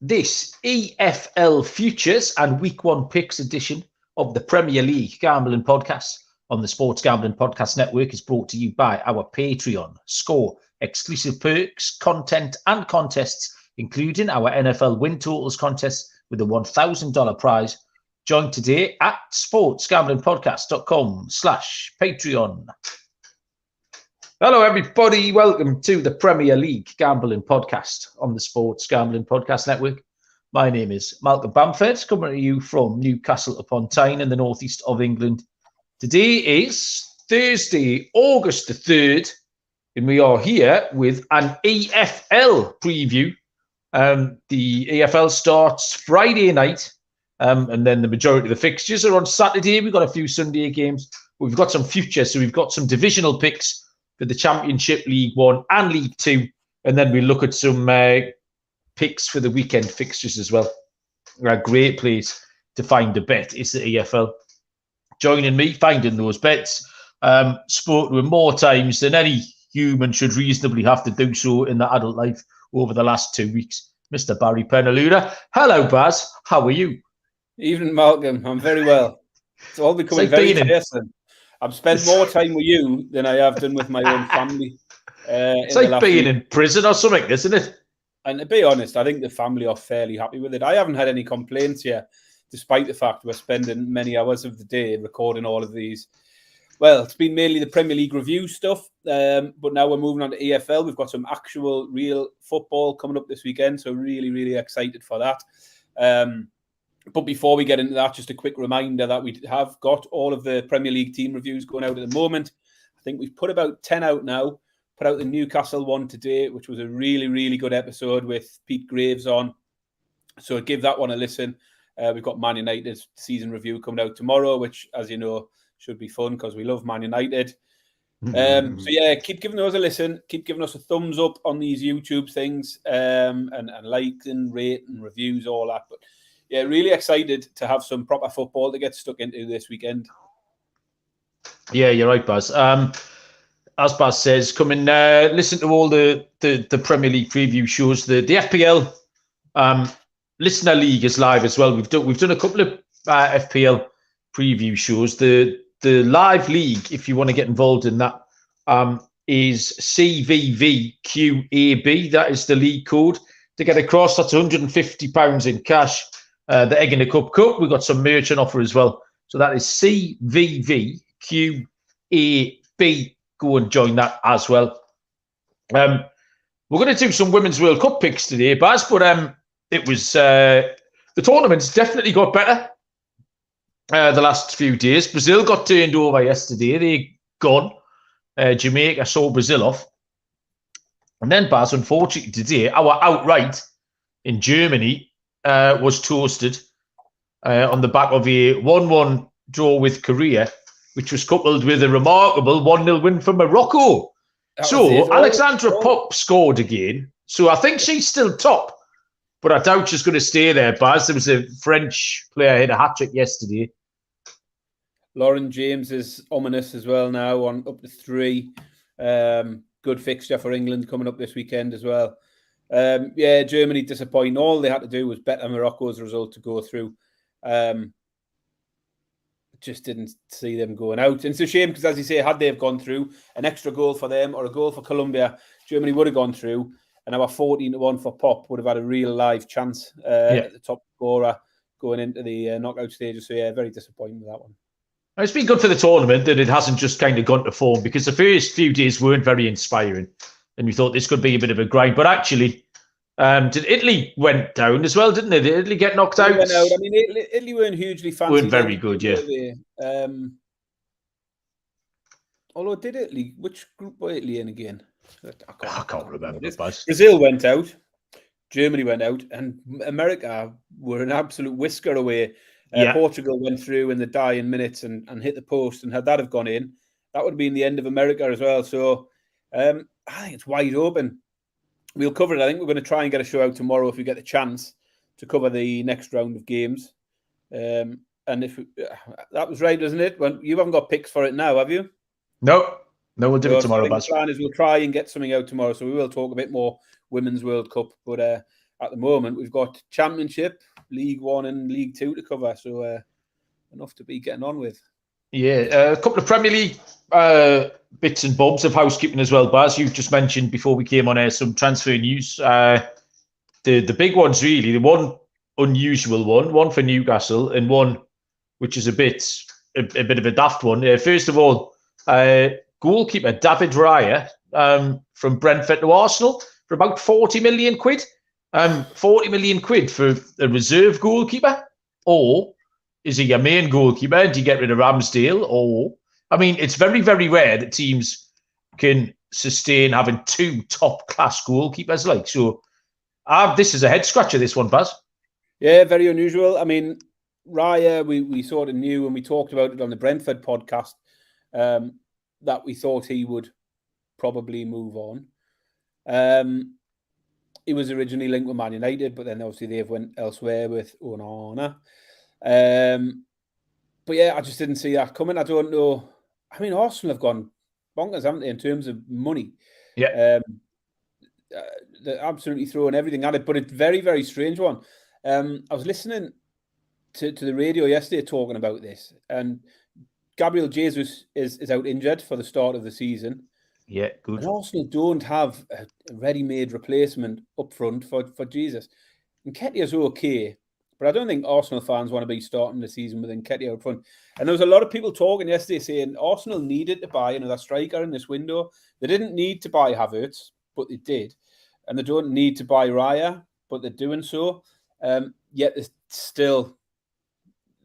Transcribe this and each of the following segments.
this EFL Futures and Week 1 Picks edition of the Premier League Gambling Podcast on the Sports Gambling Podcast Network is brought to you by our Patreon. Score exclusive perks, content and contests, including our NFL Win Totals contest with a $1,000 prize. Join today at sportsgamblingpodcast.com/Patreon. Hello, everybody. Welcome to the Premier League Gambling Podcast on the Sports Gambling Podcast Network. My name is Malcolm Bamford, coming to you from Newcastle upon Tyne in the northeast of England. Today is Thursday, August the 3rd, and we are here with an EFL preview. The EFL starts Friday night, and then the majority of the fixtures are on Saturday. We've got a few Sunday games. We've got some futures, so we've got some divisional picks for the Championship, League One and League Two. And then we look at some picks for the weekend fixtures as well. A great place to find a bet is the EFL. Joining me, finding those bets. Spoke to him more times than any human should reasonably have to do so in their adult life over the last 2 weeks. Mr. Barry Penaluda. Hello, Baz. How are you? Evening, Malcolm. I'm very well. It's all becoming very tiresome. I've spent more time with you than I have done with my own family. It's like being in prison or something, isn't it? And to be honest, I think the family are fairly happy with it. I haven't had any complaints yet, despite the fact we're spending many hours of the day recording all of these. Well, it's been mainly the Premier League review stuff, but now we're moving on to EFL. We've got some actual real football coming up this weekend, so really, really excited for that. But before we get into that, just a quick reminder that we have got all of the Premier League team reviews going out at the moment. I think we've put about 10 out now. Put out the Newcastle one today, which was a really, really good episode with Pete Graves on. So give that one a listen. We've got Man United season review coming out tomorrow, which, as you know, should be fun because we love Man United. So yeah, keep giving those a listen. Keep giving us a thumbs up on these YouTube things, and like and rate and reviews, all that. But yeah, really excited to have some proper football to get stuck into this weekend. Yeah, you're right, Baz. As Baz says, come and listen to all the Premier League preview shows. The FPL Listener League is live as well. We've done a couple of FPL preview shows. The live league, if you want to get involved in that, is CVVQAB. That is the league code to get across. That's £150 in cash. The Egg in the Cup Cup, we've got some merch on offer as well. So that is CVVQAB. Go and join that as well. We're going to do some Women's World Cup picks today, Baz, but it was the tournament's definitely got better the last few days. Brazil got turned over yesterday. They gone. Jamaica saw Brazil off. And then, Baz, unfortunately today, our outright in Germany was toasted on the back of a 1-1 draw with Korea, which was coupled with a remarkable 1-0 win for Morocco. So Alexandra Popp scored again. So I think she's still top, but I doubt she's going to stay there, Baz. There was a French player who had a hat-trick yesterday. Lauren James is ominous as well now on up to 3. Good fixture for England coming up this weekend as well. Yeah, Germany disappointing. All they had to do was better Morocco's result to go through. Just didn't see them going out. And it's a shame because, as you say, had they have gone through, an extra goal for them or a goal for Colombia, Germany would have gone through. And our 14-1 for Pop would have had a real live chance at the top scorer going into the knockout stages. So yeah, very disappointing with that one. It's been good for the tournament that it hasn't just kind of gone to form, because the first few days weren't very inspiring. And we thought this could be a bit of a grind. But actually, Italy went down as well, didn't they? Did Italy get knocked out? Went out. I mean, Italy weren't hugely fancy. Weren't very good, yeah. Although did Italy, which group were Italy in again? I can't remember. Brazil went out, Germany went out, and America were an absolute whisker away. Portugal went through in the dying minutes and hit the post, and had that have gone in, that would have been the end of America as well. So I think it's wide open. We'll cover it. I think we're going to try and get a show out tomorrow if we get the chance to cover the next round of games. And if that was right, isn't it? When you haven't got picks for it now, have you? No, we'll do it tomorrow. The plan is we'll try and get something out tomorrow, so we will talk a bit more Women's World Cup. But at the moment we've got Championship, League One, and League Two to cover. So enough to be getting on with. Yeah, a couple of Premier League bits and bobs of housekeeping as well, Baz. You just mentioned before we came on air some transfer news. The big ones really, the one unusual one for Newcastle, and one which is a bit of a daft one. First of all, goalkeeper David Raya from Brentford to Arsenal for about 40 million quid. 40 million quid for a reserve goalkeeper, or is he your main goalkeeper? Do you get rid of Ramsdale? Or, I mean, it's very, very rare that teams can sustain having two top-class goalkeepers. Like, so this is a head-scratcher, this one, Baz. Yeah, very unusual. I mean, Raya, we sort of knew when we talked about it on the Brentford podcast that we thought he would probably move on. He was originally linked with Man United, but then obviously they've went elsewhere with Onana. But yeah, I just didn't see that coming. I don't know. I mean, Arsenal have gone bonkers, haven't they, in terms of money? Yeah. They're absolutely throwing everything at it, but it's very, very strange one. I was listening to the radio yesterday talking about this, and Gabriel Jesus is out injured for the start of the season. Yeah, good. And Arsenal don't have a ready-made replacement up front for Jesus. Nketiah's okay, but I don't think Arsenal fans want to be starting the season with Nketiah up front. And there was a lot of people talking yesterday saying Arsenal needed to buy another striker in this window. They didn't need to buy Havertz, but they did. And they don't need to buy Raya, but they're doing so. Yet they're still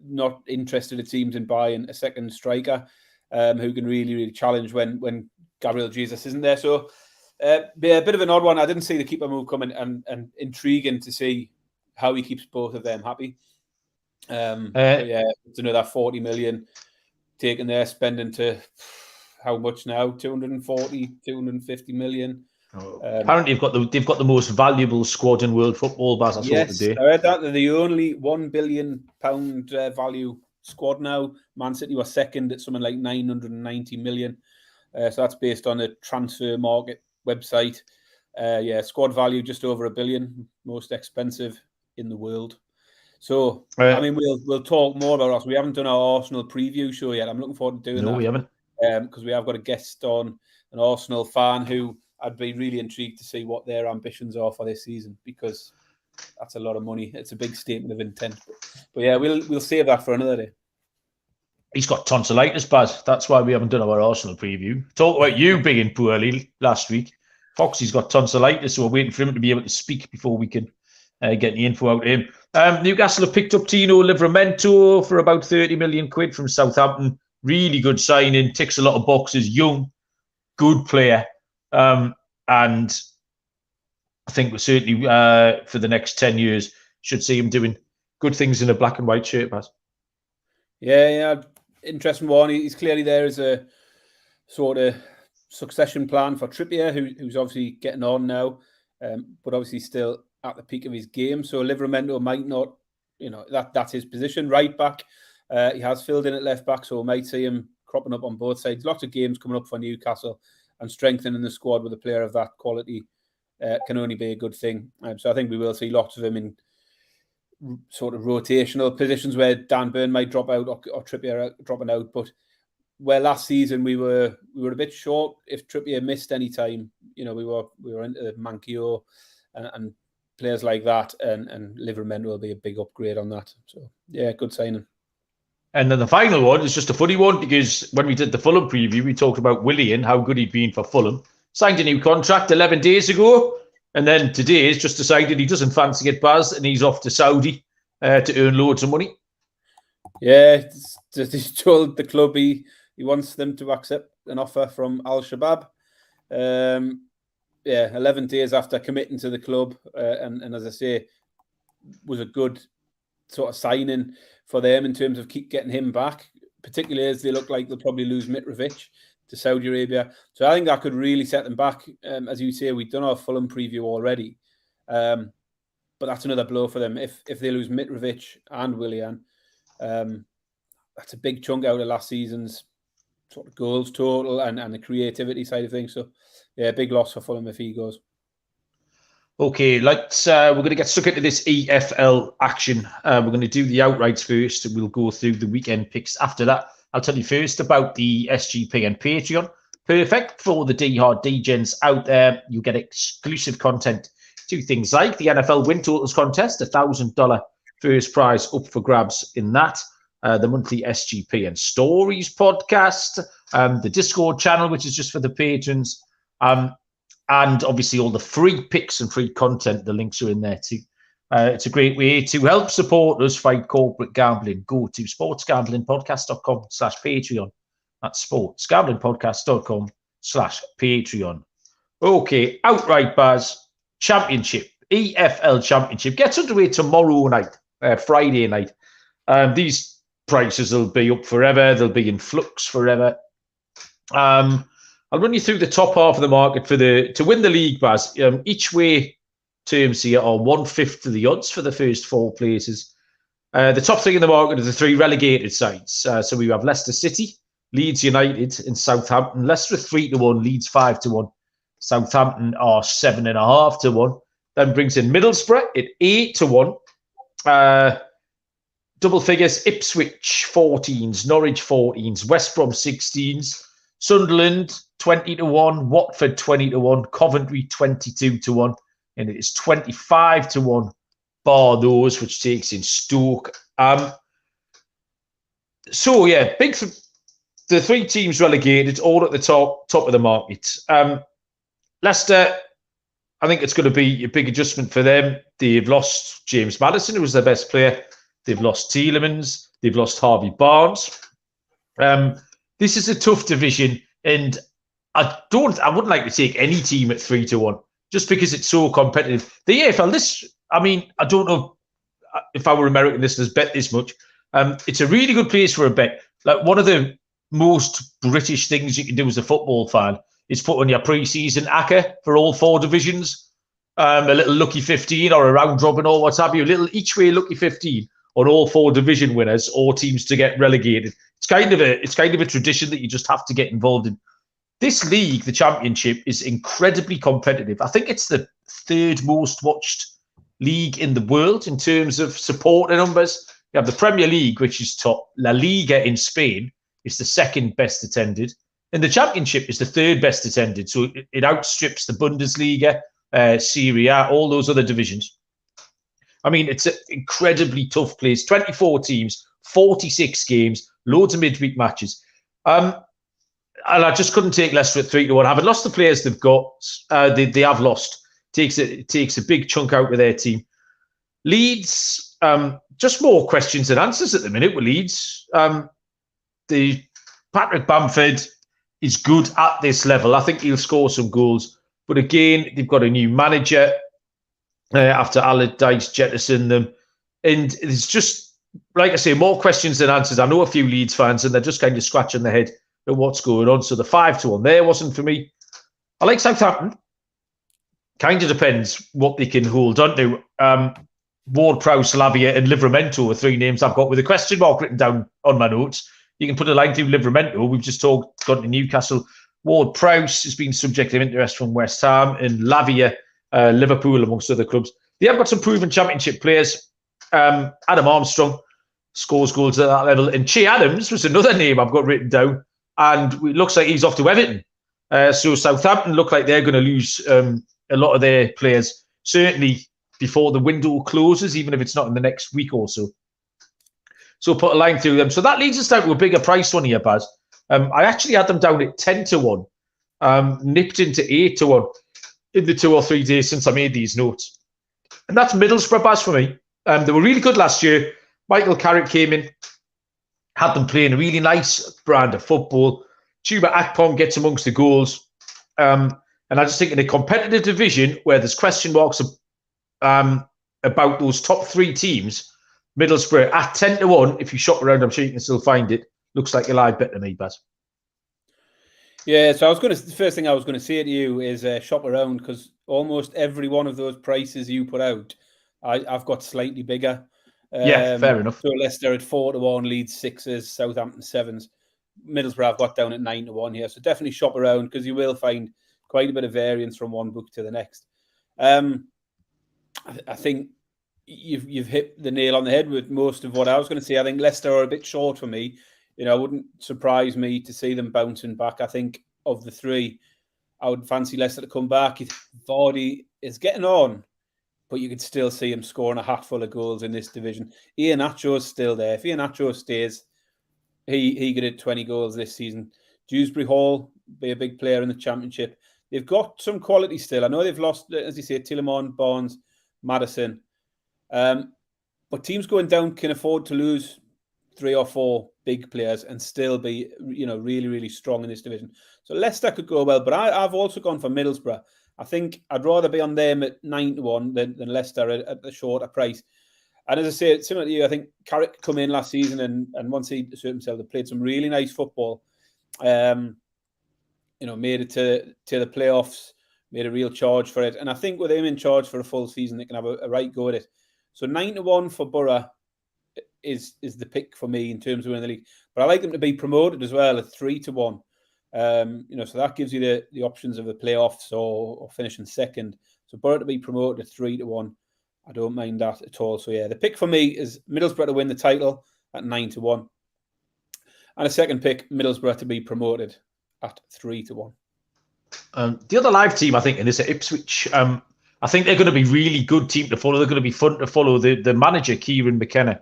not interested, it seems, in buying a second striker who can really, really challenge when Gabriel Jesus isn't there. So be a bit of an odd one. I didn't see the keeper move coming, and intriguing to see how he keeps both of them happy. But yeah, it's another 40 million taken there, spending to how much now? 250 million. Apparently, they've got the most valuable squad in world football, Baz. I saw today. I heard that they're the only £1 billion value squad now. Man City were second at something like 990 million. So that's based on a transfer market website. Squad value just over $1 billion, most expensive in the world. So I mean, we'll talk more about us. We haven't done our Arsenal preview show yet. I'm looking forward to doing that. No, we haven't, because we have got a guest on, an Arsenal fan who I'd be really intrigued to see what their ambitions are for this season, because that's a lot of money. It's a big statement of intent. But yeah, we'll save that for another day. He's got tonsillitis, Baz. That's why we haven't done our Arsenal preview. Talk about you being poorly last week. Foxy's got tonsillitis, so we're waiting for him to be able to speak before we can get the info out of him. Newcastle have picked up Tino Livramento for about 30 million quid from Southampton. Really good signing, ticks a lot of boxes. Young, good player. And I think we're certainly, for the next 10 years, should see him doing good things in a black and white shirt, Baz. Yeah. Interesting one. He's clearly there as a sort of succession plan for Trippier, who's obviously getting on now, but obviously still at the peak of his game. So Livramento might not, that's his position, right back. He has filled in at left back, so we might see him cropping up on both sides. Lots of games coming up for Newcastle, and strengthening the squad with a player of that quality can only be a good thing. So I think we will see lots of him in sort of rotational positions where Dan Burn might drop out or Trippier dropping out. But where last season we were a bit short, if Trippier missed any time, we were into Mankio and players like that, and Livramento will be a big upgrade on that. So yeah, good signing. And then the final one is just a funny one, because when we did the Fulham preview, we talked about Willian, how good he'd been for Fulham. Signed a new contract 11 days ago. And then today he's just decided he doesn't fancy it, Baz, and he's off to Saudi to earn loads of money. Yeah, he's told the club he wants them to accept an offer from Al Shabab. 11 days after committing to the club. And as I say, was a good sort of signing for them in terms of keep getting him back, particularly as they look like they'll probably lose Mitrovic to Saudi Arabia. So I think that could really set them back. As you say, we've done our Fulham preview already. But that's another blow for them. If they lose Mitrovic and Willian, that's a big chunk out of last season's sort of goals total and the creativity side of things. So, yeah, big loss for Fulham if he goes. Okay, we're going to get stuck into this EFL action. We're going to do the outrights first, and we'll go through the weekend picks after that. I'll tell you first about the SGP and Patreon. Perfect for the D-Hard D-Gens out there. You get exclusive content to things like the NFL Win Totals contest, $1,000 first prize up for grabs in that. The monthly SGP and Stories podcast, the Discord channel, which is just for the patrons, and obviously all the free picks and free content. The links are in there too. It's a great way to help support us fight corporate gambling. Go to sportsgamblingpodcast.com/Patreon. That's sportsgamblingpodcast.com/Patreon. Okay, outright bars, championship, EFL championship gets underway tomorrow night, Friday night. These prices will be up forever. They'll be in flux forever. I'll run you through the top half of the market to win the league, Baz. Each way terms here are 1/5 of the odds for the first 4 places. The top 3 in the market are the 3 relegated sides. So we have Leicester City, Leeds United, and Southampton. Leicester 3-1, Leeds 5-1. Southampton are 7.5-1. Then brings in Middlesbrough at 8-1. Double figures: Ipswich 14s, Norwich 14s, West Brom 16s, Sunderland 20-1, Watford 20-1, Coventry 22-1, and it is 25-1 bar those, which takes in Stoke. So yeah, the 3 teams relegated, all at the top of the market. Leicester, I think it's going to be a big adjustment for them. They've lost James Maddison, who was their best player. They've lost Tielemans. They've lost Harvey Barnes. This is a tough division, and I wouldn't like to take any team at 3-1 just because it's so competitive. The EFL, I don't know if our American listeners bet this much. It's a really good place for a bet. Like, one of the most British things you can do as a football fan is put on your pre-season ACCA for all 4 divisions. A little lucky 15 or a round robin or what have you. A little each way lucky 15 on all 4 division winners or teams to get relegated. It's kind of a tradition that you just have to get involved in. This league, the Championship, is incredibly competitive. I think it's the 3rd most watched league in the world in terms of supporter numbers. You have the Premier League, which is top. La Liga in Spain is the 2nd best attended. And the Championship is the 3rd best attended. So it outstrips the Bundesliga, Serie A, all those other divisions. I mean, it's an incredibly tough place. 24 teams, 46 games, loads of midweek matches. And I just couldn't take Leicester at 3-1. Having lost the players they've got, they have lost. It takes a big chunk out of their team. Leeds, just more questions than answers at the minute with Leeds. The Patrick Bamford is good at this level. I think he'll score some goals. But again, they've got a new manager after Allardyce jettisoned them. And it's just, like I say, more questions than answers. I know a few Leeds fans, and they're just kind of scratching their head at what's going on. So the 5-1 there wasn't for me. I like Southampton. Kind of depends what they can hold on to. Ward-Prowse, Lavia, and Livramento are 3 names I've got with a question mark written down on my notes. You can put a line through Livramento. We've just gone to Newcastle. Ward-Prowse has been subject to interest from West Ham, and Lavia, Liverpool, amongst other clubs. They have got some proven Championship players. Adam Armstrong scores goals at that level. And Che Adams was another name I've got written down. And it looks like he's off to Everton. So Southampton look like they're going to lose a lot of their players, certainly before the window closes, even if it's not in the next week or so. So put a line through them. So that leads us down to a bigger price one here, Baz. I actually had them down at 10-1, nipped into 8-1 in the 2 or 3 days since I made these notes. And that's Middlesbrough, Baz, for me. They were really good last year. Michael Carrick came in, had them playing a really nice brand of football. Chuba Akpom gets amongst the goals. And I just think in a competitive division where there's question marks about those top 3 teams, Middlesbrough at 10-1, if you shop around, I'm sure you can still find it. Looks like a live bet to me, Baz. Yeah, so the first thing I was going to say to you is shop around, because almost every one of those prices you put out, I've got slightly bigger. Yeah, fair enough. So Leicester at 4-1, Leeds 6s, Southampton 7s. Middlesbrough I've got down at 9-1 here. So definitely shop around, because you will find quite a bit of variance from one book to the next. I think you've hit the nail on the head with most of what I was going to say. I think Leicester are a bit short for me. You know, it wouldn't surprise me to see them bouncing back. I think of the three, I would fancy Leicester to come back. Vardy is getting on, but you could still see him scoring a hatful of goals in this division. Iheanacho's still there. If Iheanacho stays, he could hit 20 goals this season. Dewsbury Hall, be a big player in the Championship. They've got some quality still. I know they've lost, as you say, Tillemont, Barnes, Maddison. But teams going down can afford to lose 3 or 4 big players and still be, really, really strong in this division. So Leicester could go well, but I've also gone for Middlesbrough. I think I'd rather be on them at 9-1 than Leicester at the shorter price. And as I say, similar to you, I think Carrick come in last season and once he asserted himself, they played some really nice football. Made it to the playoffs, made a real charge for it. And I think with him in charge for a full season, they can have a right go at it. So 9-1 for Borough is the pick for me in terms of winning the league. But I like them to be promoted as well at 3-1. So that gives you the options of the playoffs or finishing second. So Borough to be promoted at 3-1. I don't mind that at all. So yeah, the pick for me is Middlesbrough to win the title at 9-1. And a second pick, Middlesbrough to be promoted at 3-1. The other live team, I think, in this at Ipswich, I think they're going to be really good team to follow. They're going to be fun to follow. The manager, Kieran McKenna,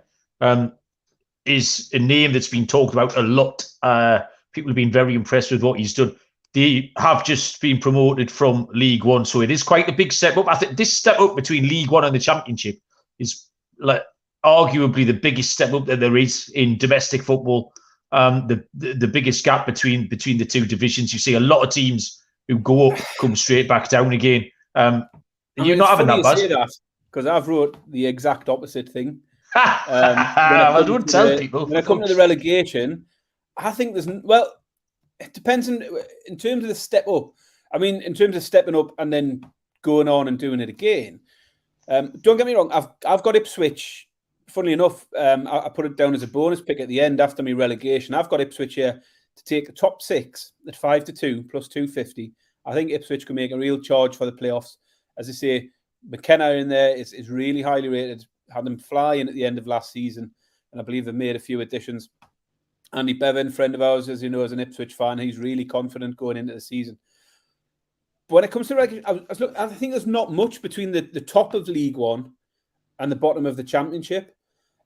is a name that's been talked about a lot. People have been very impressed with what he's done. They have just been promoted from League One, so it is quite a big step up. I think this step up between League One and the Championship is arguably the biggest step up that there is in domestic football. The biggest gap between the two divisions. You see a lot of teams who go up come straight back down again. You're not having that, Baz? Because I've wrote the exact opposite thing. Well, don't tell people. When I come to the relegation, I think it depends in terms of the step up. I mean, in terms of stepping up and then going on and doing it again. Don't get me wrong. I've got Ipswich. Funnily enough, I put it down as a bonus pick at the end after my relegation. I've got Ipswich here to take the top 6 at 5-2 plus 250. I think Ipswich can make a real charge for the playoffs. As I say, McKenna in there is really highly rated. Had them flying at the end of last season, and I believe they've made a few additions. Andy Bevan, friend of ours, as you know, is an Ipswich fan. He's really confident going into the season. But when it comes to relegation, I think there's not much between the top of League One and the bottom of the Championship.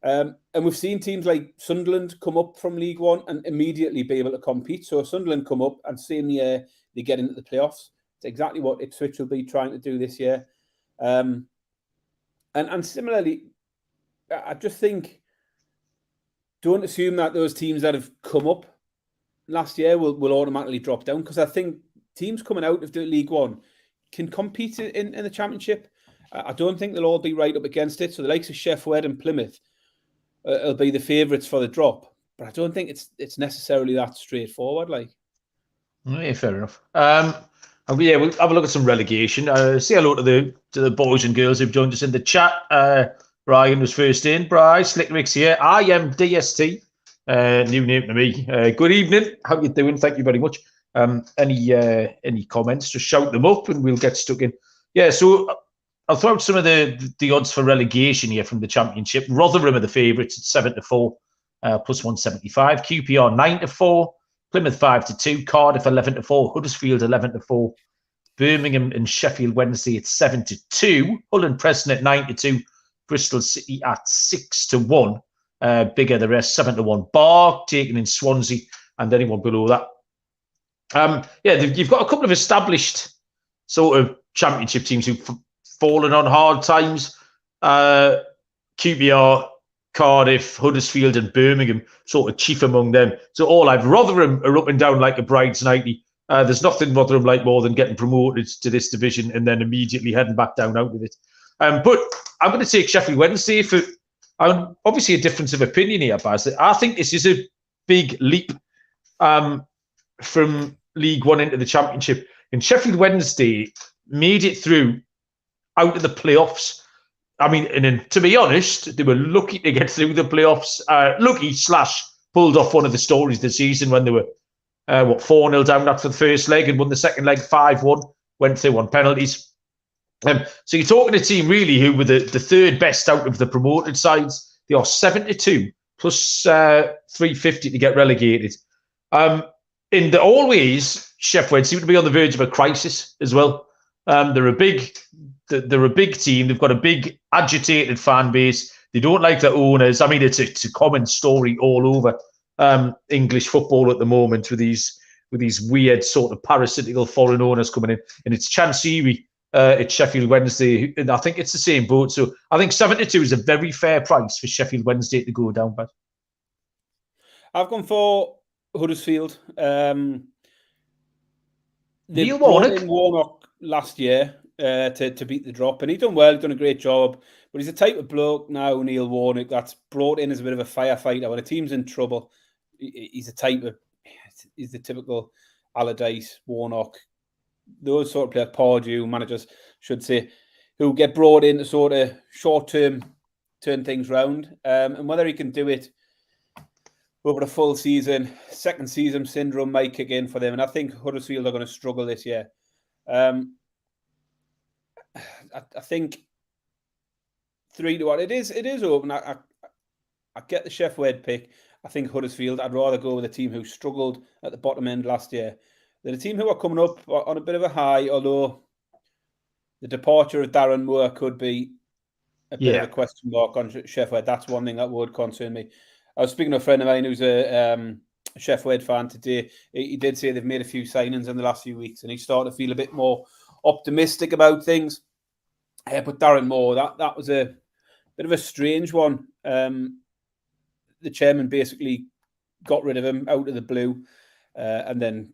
And we've seen teams like Sunderland come up from League One and immediately be able to compete. So Sunderland come up and same year they get into the playoffs. It's exactly what Ipswich will be trying to do this year. And similarly, I just think, don't assume that those teams that have come up last year will automatically drop down, because I think teams coming out of the League One can compete in the Championship. I don't think they'll all be right up against it. So the likes of Sheffield and Plymouth will be the favourites for the drop. But I don't think it's necessarily that straightforward. Yeah, fair enough. We'll have a look at some relegation. Say hello to the boys and girls who've joined us in the chat. Brian was first in. Brian Slickrick's here. I am DST. New name to me. Good evening. How you doing? Thank you very much. Any comments? Just shout them up and we'll get stuck in. Yeah, so I'll throw out some of the odds for relegation here from the Championship. Rotherham are the favourites at 7-4, plus 175. QPR 9-4. Plymouth 5-2. Cardiff 11-4. Huddersfield 11-4. Birmingham and Sheffield Wednesday at 7-2. Hull and Preston at 9-2. Bristol City at 6-1. Bigger the rest, 7-1. Bar taken in Swansea, and anyone below that. You've got a couple of established sort of Championship teams who've fallen on hard times. QPR, Cardiff, Huddersfield, and Birmingham sort of chief among them. So all Rotherham are up and down like a bride's nightie. There's nothing Rotherham like more than getting promoted to this division and then immediately heading back down out with it. But I'm going to take Sheffield Wednesday for obviously a difference of opinion here, Baz. I think this is a big leap from League One into the Championship. And Sheffield Wednesday made it through out of the playoffs. I mean, and to be honest, they were lucky to get through the playoffs. Lucky / pulled off one of the stories this season when they were 4-0 down after the first leg and won the second leg 5-1. Went through on penalties. So you're talking a team really who were the third best out of the promoted sides. They are 72 plus 350 to get relegated. In the always, Sheffield seem to be on the verge of a crisis as well. They're a big team. They've got a big agitated fan base. They don't like the owners. I mean, it's a common story all over English football at the moment with these weird sort of parasitical foreign owners coming in. And it's Chancery at Sheffield Wednesday, and I think it's the same boat. So I think 72 is a very fair price for Sheffield Wednesday to go down by. I've gone for Huddersfield. Neil brought in Warnock last year to beat the drop, and he's done well. He's done a great job. But he's the type of bloke now, Neil Warnock, that's brought in as a bit of a firefighter. When a team's in trouble, he's the typical Allardyce, Warnock, those sort of players, Pardew, managers should say, who get brought in to sort of short-term turn things round. And whether he can do it over a full season, second season syndrome might kick in for them. And I think Huddersfield are going to struggle this year. I think 3-1. It is open. I get the Sheffield pick. I think Huddersfield, I'd rather go with a team who struggled at the bottom end last year than a team who are coming up on a bit of a high, although the departure of Darren Moore could be a bit of a question mark on Sheffield. That's one thing that would concern me. I was speaking to a friend of mine who's a Sheffield fan today. He did say they've made a few signings in the last few weeks, and he's starting to feel a bit more optimistic about things. But Darren Moore, that was a bit of a strange one. The chairman basically got rid of him out of the blue and then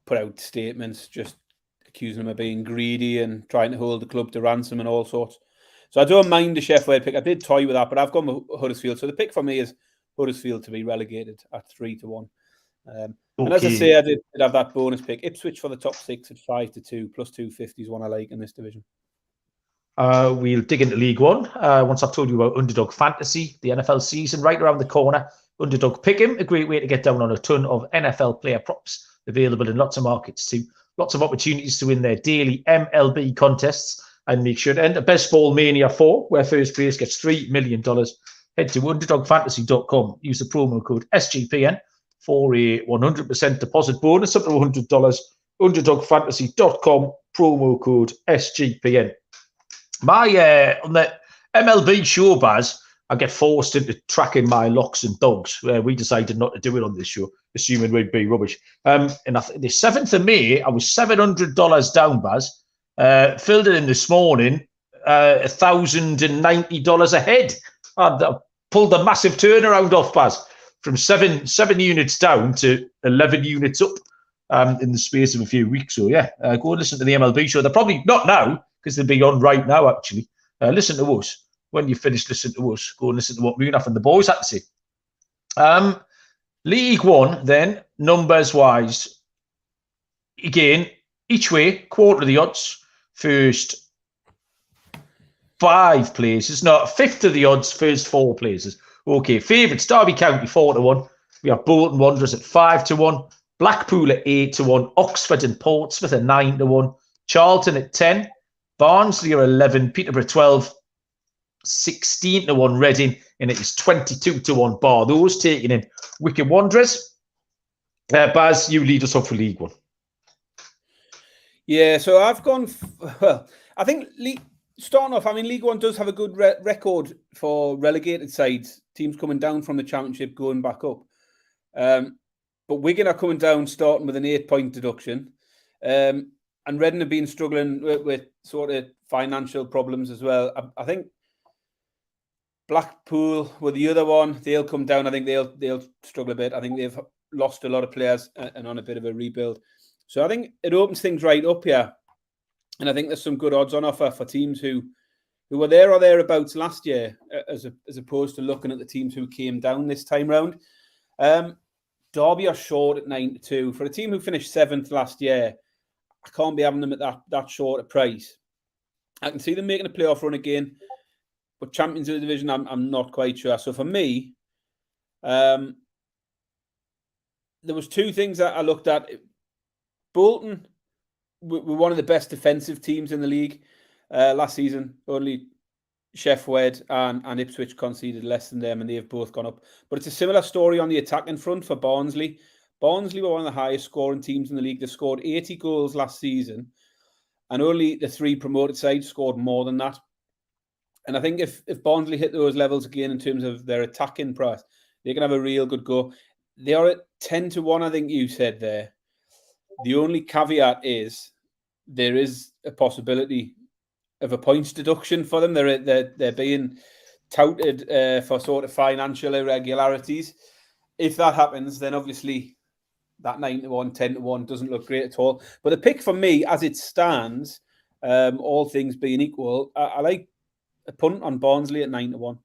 put out statements just accusing him of being greedy and trying to hold the club to ransom and all sorts. So I don't mind the Sheffield pick. I did toy with that, but I've gone with Huddersfield. So the pick for me is Huddersfield to be relegated at 3-1. And as I say, I did have that bonus pick. Ipswich for the top 6 at 5-2, plus 250 is one I like in this division. We'll dig into League One. Once I've told you about Underdog Fantasy, the NFL season right around the corner. Underdog Pick'em, a great way to get down on a ton of NFL player props, available in lots of markets too. Lots of opportunities to win their daily MLB contests, and make sure to enter Best Ball Mania 4, where first place gets $3 million. Head to underdogfantasy.com. Use the promo code SGPN for a 100% deposit bonus up to $100. Underdogfantasy.com, promo code SGPN. On the MLB show, Baz, I get forced into tracking my locks and dogs. We decided not to do it on this show, assuming we'd be rubbish. And the 7th of May, I was $700 down, Baz. Filled it in this morning, $1,090 ahead. I pulled a massive turnaround off, Baz, from seven units down to 11 units up in the space of a few weeks. So, yeah, go and listen to the MLB show. They're probably not now, because they'll be on right now, actually. Listen to us. When you finish listening to us, go and listen to what Munaf and the boys had to say. League One, then, numbers-wise. Again, each way, quarter of the odds. First 5 places. No, 1/5 of the odds, first 4 places. Okay, favourites, Derby County, 4-1. We have Bolton Wanderers at 5-1. Blackpool at 8-1. Oxford and Portsmouth at 9-1. Charlton at 10. Barnsley are 11. Peterborough 12. 16-1 Reading, and it is 22-1 Bar. Those taking in Wicked Wanderers. Baz, you lead us off for League One. Yeah, so I've gone. Well, I think starting off, I mean, League One does have a good record for relegated sides, teams coming down from the Championship, going back up. But Wigan are coming down, starting with an 8-point deduction. And Reading have been struggling with sort of financial problems as well. I think Blackpool were the other one. They'll come down. I think they'll struggle a bit. I think they've lost a lot of players and on a bit of a rebuild. So I think it opens things right up here. And I think there's some good odds on offer for teams who were there or thereabouts last year, as opposed to looking at the teams who came down this time round. Derby are short at 9-2. For a team who finished 7th last year, I can't be having them at that short a price. I can see them making a playoff run again. But champions of the division, I'm not quite sure. So for me, there was 2 things that I looked at. Bolton were one of the best defensive teams in the league. Last season, only Sheffield and Ipswich conceded less than them, and they've both gone up. But it's a similar story on the attacking front for Barnsley. Barnsley were one of the highest scoring teams in the league. They scored 80 goals last season, and only the 3 promoted sides scored more than that. And I think if Barnsley hit those levels again in terms of their attacking press, they can have a real good go. They are at 10-1, I think you said there. The only caveat is there is a possibility of a points deduction for them. They're being touted for sort of financial irregularities. If that happens, then obviously that 9-1, 10-1 doesn't look great at all. But the pick for me, as it stands, all things being equal, I like a punt on Barnsley at 9-1.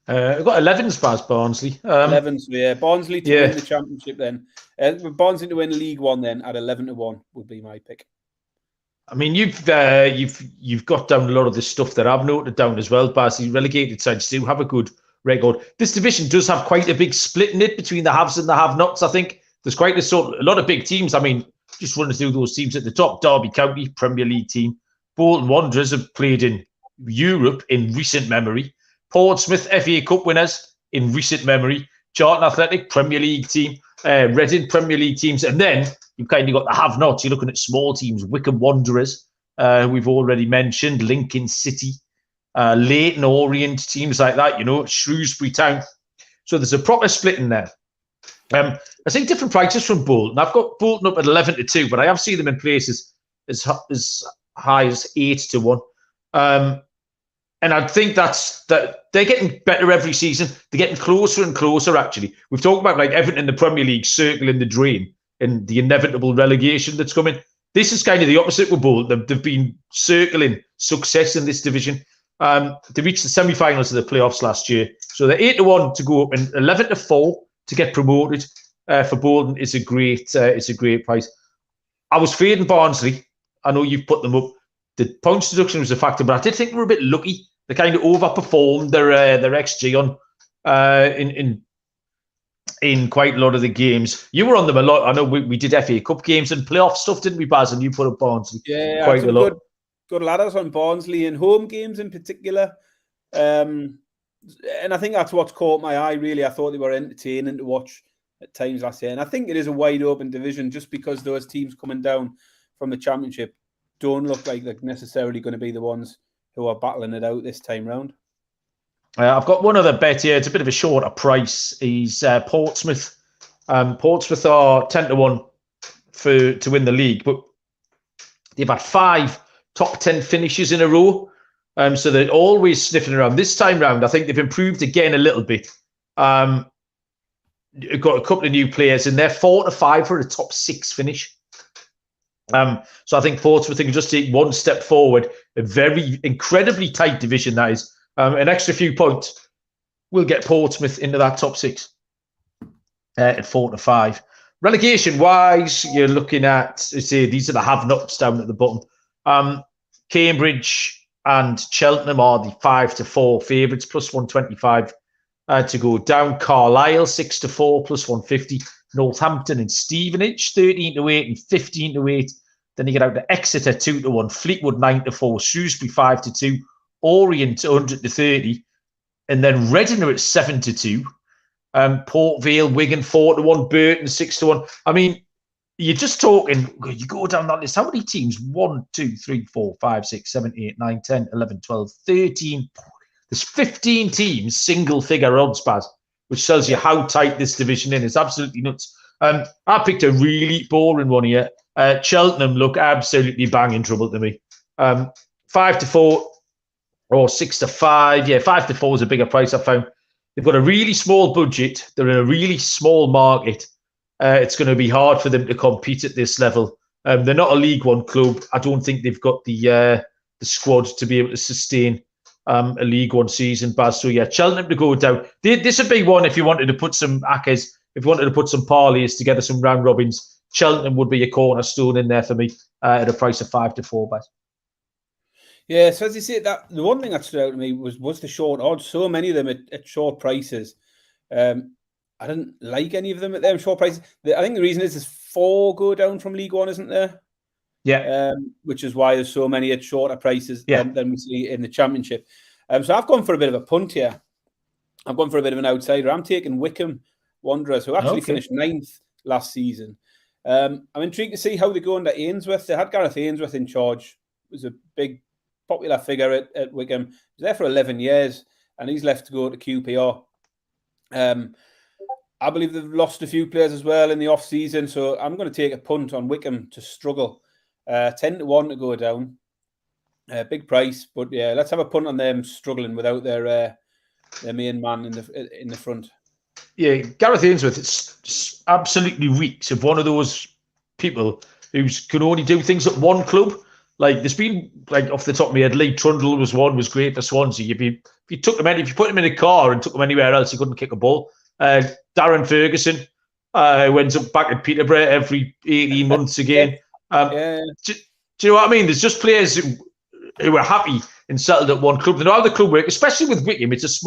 I've got 11s past Barnsley. 11, so yeah, Barnsley to win the championship then. Barnsley to win League One then at 11-1 would be my pick. I mean, you've got down a lot of the stuff that I've noted down as well. But the relegated sides do have a good record. This division does have quite a big split in it between the haves and the have-nots. I think there's quite a lot of big teams. I mean, just running through those teams at the top: Derby County, Premier League team. Bolton Wanderers have played in Europe in recent memory. Portsmouth FA Cup winners in recent memory. Charlton Athletic, Premier League team. Reading, Premier League teams. And then you've kind of got the have-nots. You're looking at small teams. Wycombe Wanderers, we've already mentioned. Lincoln City, Leyton Orient, teams like that, Shrewsbury Town. So there's a proper split in there. I see different prices from Bolton. I've got Bolton up at 11-2, but I have seen them in places as high as 8-1. And I think that they're getting better every season. They're getting closer and closer, actually. We've talked about like Everton in the Premier League circling the drain and the inevitable relegation that's coming. This is kind of the opposite with Bolton. They've been circling success in this division. They reached the semi-finals of the playoffs last year. So they're 8-1 to go up and 11-4 to get promoted for Bolton is a great price. I was fading Barnsley. I know you've put them up. The points deduction was a factor, but I did think they were a bit lucky. They kind of overperformed their XG on in quite a lot of the games. You were on them a lot. I know we did FA Cup games and playoff stuff, didn't we, Baz? And you put up Barnsley quite a lot. Good ladders on Barnsley and home games in particular. And I think that's what's caught my eye, really. I thought they were entertaining to watch at times last year. And I think it is a wide open division just because those teams coming down from the Championship don't look like they're necessarily going to be the ones who are battling it out this time round. I've got one other bet here. It's a bit of a shorter price. He's Portsmouth. Portsmouth are 10-1 to win the league, but they've had 5 top 10 finishes in a row. So they're always sniffing around. This time round, I think they've improved again a little bit. Got a couple of new players in there. 4-5 for a top 6 finish. So I think Portsmouth can just take one step forward. A very incredibly tight division, that is. An extra few points will get Portsmouth into that top 6 at 4-5. Relegation-wise, you're looking at, say, these are the have-nots down at the bottom. Cambridge and Cheltenham are the 5-4 favourites, plus 125 to go down. Carlisle, 6-4, plus 150. Northampton and Stevenage, 13-8 and 15-8. Then you get out to Exeter, 2-1. Fleetwood, 9-4. Shrewsbury, 5-2. Orient, 100-30. And then Reading are at 7-2. Port Vale, Wigan, 4-1. Burton, 6-1. I mean, you're just talking, you go down that list. How many teams? 1, 2, 3, 4, 5, 6, 7, 8, 9, 10, 11, 12, 13. There's 15 teams, single-figure odds, Baz, which tells you how tight this division is. It's absolutely nuts. I picked a really boring one here. Cheltenham look absolutely banging trouble to me. 5-4 or 6-5. Yeah, 5-4 is a bigger price I found. They've got a really small budget. They're in a really small market. It's going to be hard for them to compete at this level. They're not a League One club. I don't think they've got the squad to be able to sustain a League One season, Baz. So yeah, Cheltenham to go down. This would be one if you wanted to put some accas, if you wanted to put some parlays together, some round robins. Cheltenham would be a cornerstone in there for me at a price of 5-4, Baz. Yeah, so as you say, that the one thing that stood out to me was the short odds. So many of them at short prices. I didn't like any of them at them short prices. I think the reason is there's 4 go down from League One, isn't there? which is why there's so many at shorter prices than we see in the Championship. So I've gone for a bit of a punt here. I've gone for a bit of an outsider. I'm taking Wycombe Wanderers, who actually finished 9th last season. I'm intrigued to see how they go under Ainsworth. They had Gareth Ainsworth in charge. He was a big, popular figure at Wycombe. He was there for 11 years, and he's left to go to QPR. I believe they've lost a few players as well in the off-season, so I'm going to take a punt on Wycombe to struggle. 10-1 to go down. Big price, but yeah, let's have a punt on them struggling without their main man in the front. Yeah, Gareth Ainsworth, it's absolutely reeks of one of those people who can only do things at one club. Like, there's been, like, off the top of my head, Lee Trundle was great for Swansea. If you put him in a car and took him anywhere else, he couldn't kick a ball. Darren Ferguson went up back at Peterborough every 18 months again. Do you know what I mean? There's just players who are happy and settled at one club. They know how the club work, especially with Wycombe. It's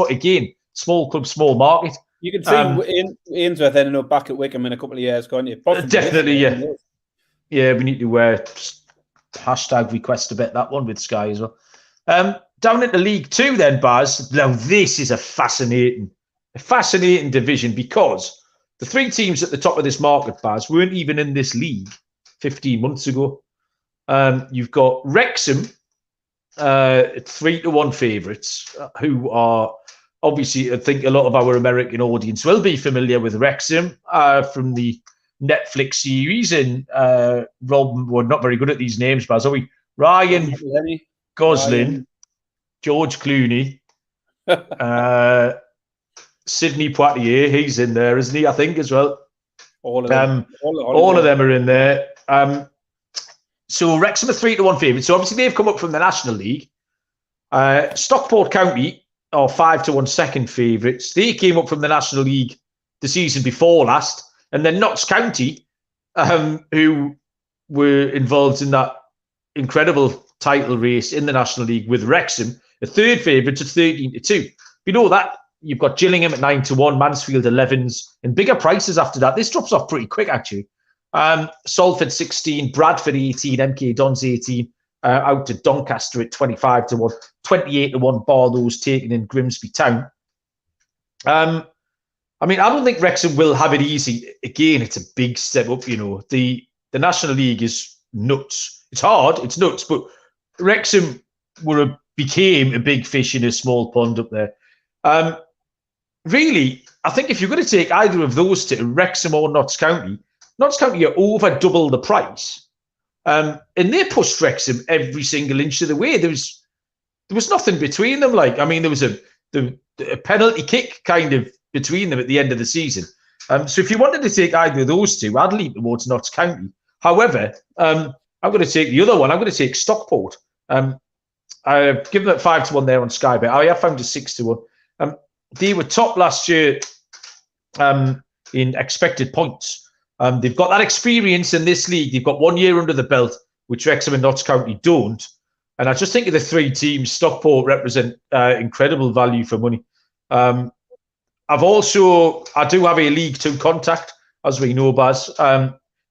small club, small market. You can see Ainsworth ending up back at Wycombe in a couple of years, can't you? Possibly. Definitely, yeah. Yeah, we need to hashtag request a bet that one with Sky as well. Down into League Two then, Baz. Now, this is a fascinating division, because the three teams at the top of this market, Baz, weren't even in this league 15 months ago. You've got Wrexham, 3-1 favourites, who are obviously, I think a lot of our American audience will be familiar with Wrexham from the Netflix series. And Rob, we're not very good at these names, Baz, are we? Ryan Gosling, George Clooney, Sidney Poitier, he's in there, isn't he? I think as well. All of them are in there. So Wrexham are 3-1 favourites. So obviously they've come up from the National League. Stockport County are 5-1 second favourites. They came up from the National League the season before last. And then Notts County, who were involved in that incredible title race in the National League with Wrexham, a third favourite at 13-2. Below that, you've got Gillingham at 9-1, Mansfield 11s, and bigger prices after that. This drops off pretty quick, actually. Salford 16, Bradford 18, MK Dons 18, out to Doncaster at 25-1, 28-1, Barlow's taken in Grimsby Town. I mean, I don't think Wrexham will have it easy. Again, it's a big step up, you know. The National League is nuts. It's hard, it's nuts, but Wrexham became a big fish in a small pond up there. Really, I think if you're going to take either of those two, Wrexham or Notts County are over double the price. And they pushed Wrexham every single inch of the way. There was nothing between them. Like, I mean, there was a penalty kick kind of between them at the end of the season. So if you wanted to take either of those two, I'd lean towards Notts County. However, I'm going to take the other one. I'm going to take Stockport. I've given it 5-1 there on Sky Bet. I have found it 6-1. They were top last year in expected points. They've got that experience in this league. They've got 1 year under the belt, which Wrexham and Notts County don't. And I just think of the three teams, Stockport represent incredible value for money. I do have a League Two contact, as we know, Baz,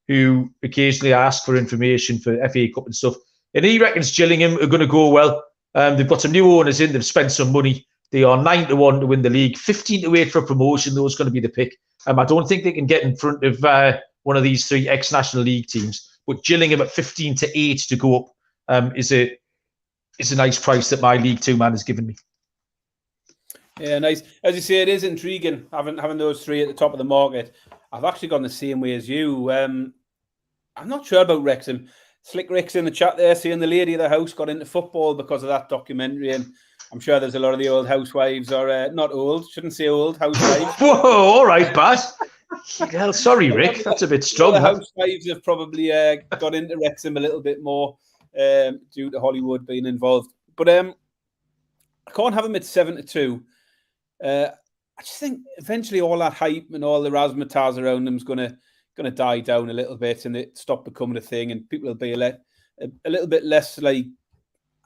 who occasionally I ask for information for FA Cup and stuff. And he reckons Gillingham are going to go well. They've got some new owners in. They've spent some money. They are 9-1 to win the league, 15-8 for promotion. Those going to be the pick. I don't think they can get in front of one of these three ex-National League teams. But Gillingham at 15-8 to go up is a nice price that my League Two man has given me. Yeah, nice. As you say, it is intriguing having those three at the top of the market. I've actually gone the same way as you. I'm not sure about Wrexham. Slick Rick's in the chat there, saying the lady of the house got into football because of that documentary, and I'm sure there's a lot of the old housewives, or not old, shouldn't say old, housewives. Whoa, all right, Baz. Hell, sorry, Rick, that's a bit strong. The housewives have probably got into Wrexham a little bit more due to Hollywood being involved. But I can't have them at 7-2. I just think eventually all that hype and all the razzmatazz around them is going to die down a little bit, and it stop becoming a thing, and people will be a little bit less like,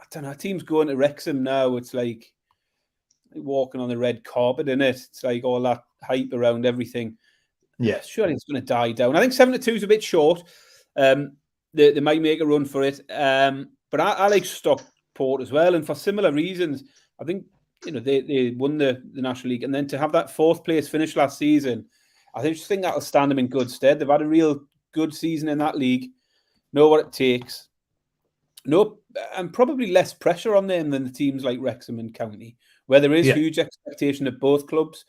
I don't know, teams going to Wrexham now, it's like walking on the red carpet, isn't it? It's like all that hype around everything. Yeah. Surely it's going to die down. I think 7-2 is a bit short. they might make a run for it. But I like Stockport as well, and for similar reasons. I think they won the National League, and then to have that 4th place finish last season, I just think that'll stand them in good stead. They've had a real good season in that league, know what it takes. No, and probably less pressure on them than the teams like Wrexham and County, where there is huge expectation at both clubs.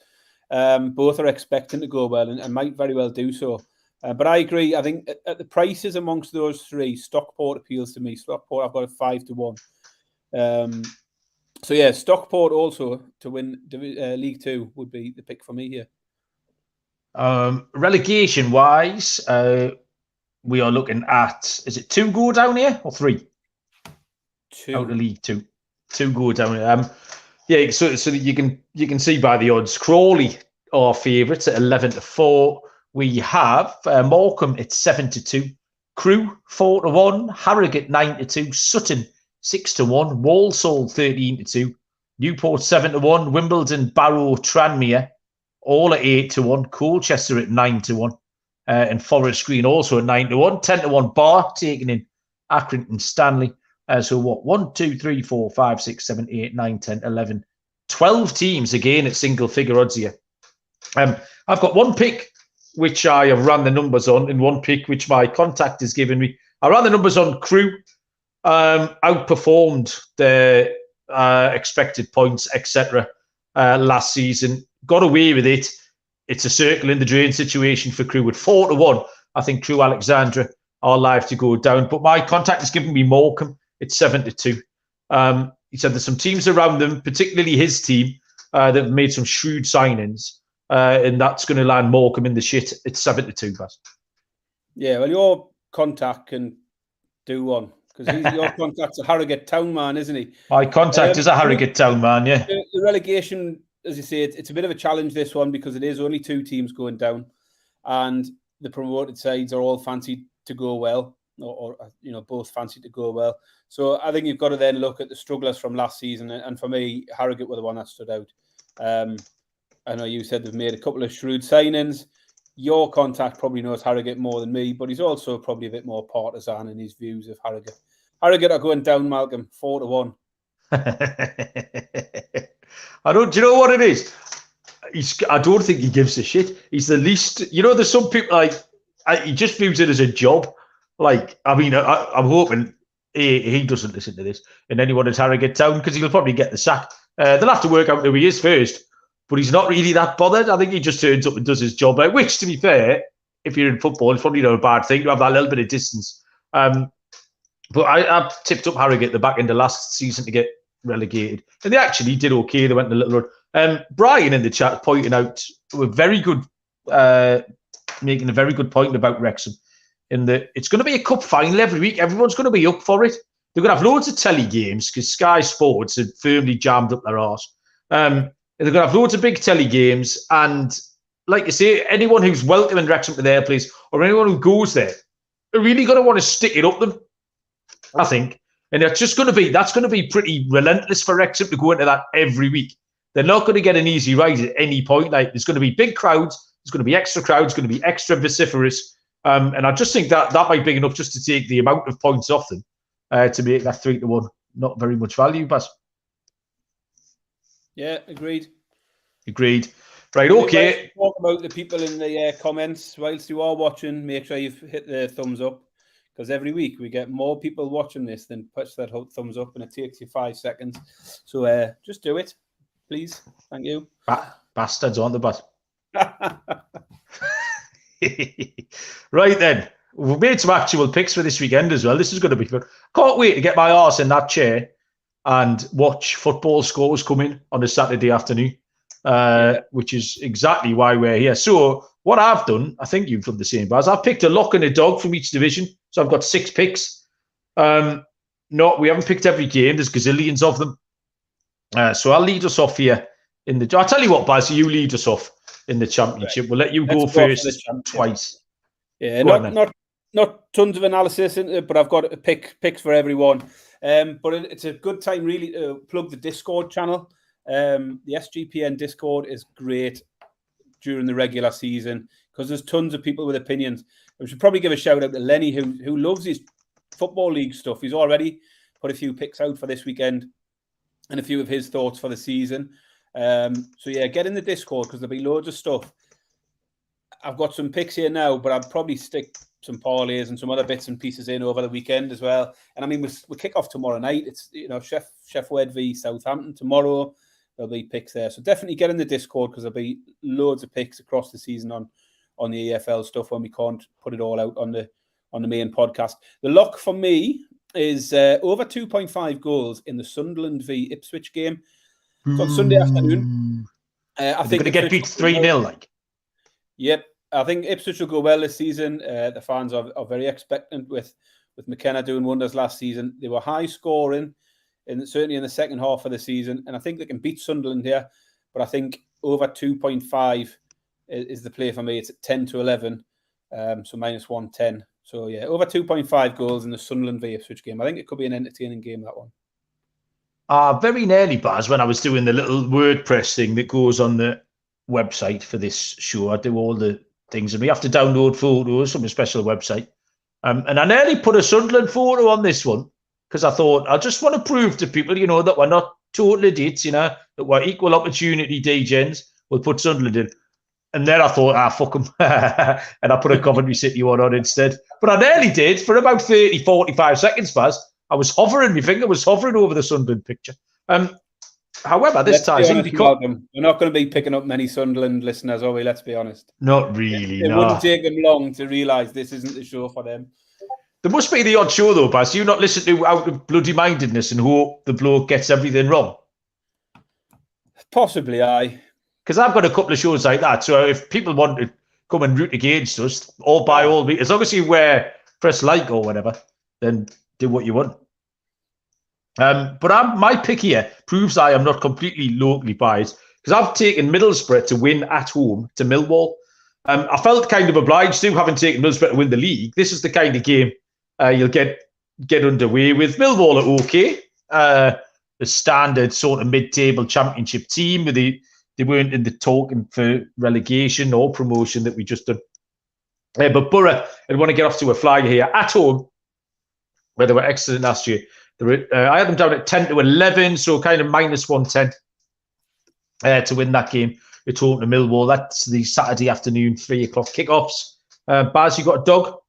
Both are expecting to go well and might very well do so. But I agree. I think at the prices amongst those three, Stockport appeals to me. Stockport, I've got a 5-1. So yeah, Stockport also to win League Two would be the pick for me here. Relegation wise, we are looking at, is it 2 go down here or 3? 2 out of League Two. 2 go down here. Yeah, so you can see by the odds. Crawley are favourites at 11-4. We have Morecambe at 7-2. Crewe 4-1. Harrogate 9-2. Sutton 6-1. Walsall 13-2. Newport 7-1. Wimbledon, Barrow, Tranmere all at 8-1. Colchester at 9-1. And Forest Green also at 9-1. 10-1 Bar taking in Accrington Stanley. So what? 1, 2, 3, 4, 5, 6, 7, 8, 9, 10, 11, 12 teams again at single figure odds here. I've got one pick which I have run the numbers on, and one pick which my contact has given me. I ran the numbers on. Crewe, outperformed the expected points, etc. Last season. Got away with it. It's a circle in the drain situation for Crewe at 4-1. I think Crewe Alexandra are live to go down. But my contact has given me Morecambe. It's 7-2. He said there's some teams around them, particularly his team, that have made some shrewd signings. And that's going to land Morecambe in the shit. It's 7-2, Baz. Yeah, well, your contact can do one, because your contact's a Harrogate Town man, isn't he? My contact is a Harrogate Town man, yeah. The relegation, as you say, it's a bit of a challenge, this one, because it is only 2 teams going down, and the promoted sides are all fancied to go well, or both fancied to go well. So I think you've got to then look at the strugglers from last season, and for me, Harrogate were the one that stood out. I know you said they've made a couple of shrewd signings. Your contact probably knows Harrogate more than me, but he's also probably a bit more partisan in his views of Harrogate. Harrogate are going down, Malcolm, 4-1. Do you know what it is? I don't think he gives a shit. He's the least. There's some people he just views it as a job. I'm hoping he doesn't listen to this, and anyone at Harrogate Town, because he'll probably get the sack. They'll have to work out who he is first, but he's not really that bothered. I think he just turns up and does his job. Which, to be fair, if you're in football, it's probably not a bad thing to have that little bit of distance. But I've tipped up Harrogate at the back end of last season to get relegated, and they actually did okay. They went in a little run. Brian in the chat pointing out making a very good point about Wrexham, in that it's going to be a cup final every week. Everyone's going to be up for it. They're going to have loads of telly games because Sky Sports had firmly jammed up their arse. They're going to have loads of big telly games, and like you say, anyone who's welcoming Wrexham to their place, or anyone who goes there, are really going to want to stick it up them, I think. And that's going to be pretty relentless for Wrexham to go into that every week. They're not going to get an easy ride at any point. There's going to be big crowds. There's going to be extra crowds. Going to be extra vociferous. And I just think that might be big enough just to take the amount of points off them to make that 3-1 not very much value, Baz. Yeah, agreed. Right, okay. Talk about the people in the comments whilst you are watching. Make sure you've hit the thumbs up, because every week we get more people watching this than push that thumbs up, and it takes you 5 seconds. So just do it, please. Thank you. Bastards, aren't they, Baz? Right then, we've made some actual picks for this weekend as well. This is going to be fun. Can't wait to get my arse in that chair and watch football scores come in on a Saturday afternoon, which is exactly why we're here. So what I've done, I think you've done the same, Baz. I've picked a lock and a dog from each division. So I've got 6 picks. No, we haven't picked every game. There's gazillions of them. So I'll lead us off here. I'll tell you what, Baz, you lead us off in the championship. Right. We'll let you go first twice. Yeah, not tons of analysis into it, but I've got picks for everyone. But it's a good time really to plug the Discord channel. The SGPN Discord is great during the regular season because there's tons of people with opinions. We should probably give a shout out to Lenny, who loves his Football League stuff. He's already put a few picks out for this weekend and a few of his thoughts for the season. So yeah, get in the Discord because there'll be loads of stuff. I've got some picks here now, but I'd probably stick some parlays and some other bits and pieces in over the weekend as well. And I mean, we kick off tomorrow night. It's Sheffield v Southampton tomorrow. There'll be picks there, so definitely get in the Discord because there'll be loads of picks across the season on the EFL stuff when we can't put it all out on the main podcast. The lock for me is over 2.5 goals in the Sunderland v Ipswich game. It's on Sunday afternoon. I think they're going to get beat 3-0. Like, yep. I think Ipswich will go well this season. The fans are very expectant with McKenna doing wonders last season. They were high scoring, certainly in the second half of the season, and I think they can beat Sunderland here. But I think over 2.5 is the play for me. It's at 10 to 11, so minus 110. So yeah, over 2.5 goals in the Sunderland v Ipswich game. I think it could be an entertaining game, that one. Very nearly, Baz, when I was doing the little WordPress thing that goes on the website for this show. I do all the things, and we have to download photos from a special website. And I nearly put a Sunderland photo on this one because I thought I just want to prove to people, that we're not total idiots, that we're equal opportunity degens. We'll put Sunderland in. And then I thought, fuck them. And I put a Coventry City one on instead. But I nearly did for about 30, 45 seconds, Baz. I was hovering, my finger was hovering over the Sunderland picture. However, this ties in because we're not going to be picking up many Sunderland listeners, are we? Let's be honest. Not really. It wouldn't take them long to realise this isn't the show for them. There must be the odd show though, Baz. You not listen to out of bloody mindedness and hope the bloke gets everything wrong. Possibly, aye. Because I've got a couple of shows like that. So if people want to come and root against us, all by all means, as long as you press like or whatever, then do what you want. But my pick here proves I am not completely locally biased because I've taken Middlesbrough to win at home to Millwall. I felt kind of obliged to, having taken Middlesbrough to win the league. This is the kind of game you'll get underway with. Millwall are okay. The standard sort of mid-table championship team. They weren't in the talking for relegation or promotion that we just done. But Borough, I want to get off to a flyer here at home, where they were excellent last year. I had them down at 10 to 11, so kind of minus 110 to win that game. It's home to Millwall. That's the Saturday afternoon, 3 o'clock kickoffs. Baz, you got a dog?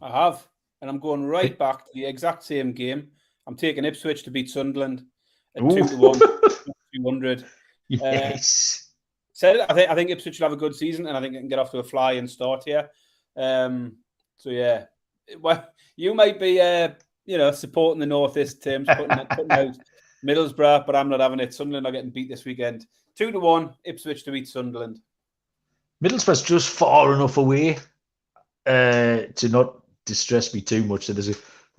I have, and I'm going right back to the exact same game. I'm taking Ipswich to beat Sunderland at 2 to 1, 200. Yes. I think Ipswich will have a good season, and I think it can get off to a flying start here. So yeah, well, you might be supporting the Northeast teams, putting out Middlesbrough, but I'm not having it. Sunderland are getting beat this weekend. 2 to 1, Ipswich to beat Sunderland. Middlesbrough's just far enough away to not distress me too much. So there's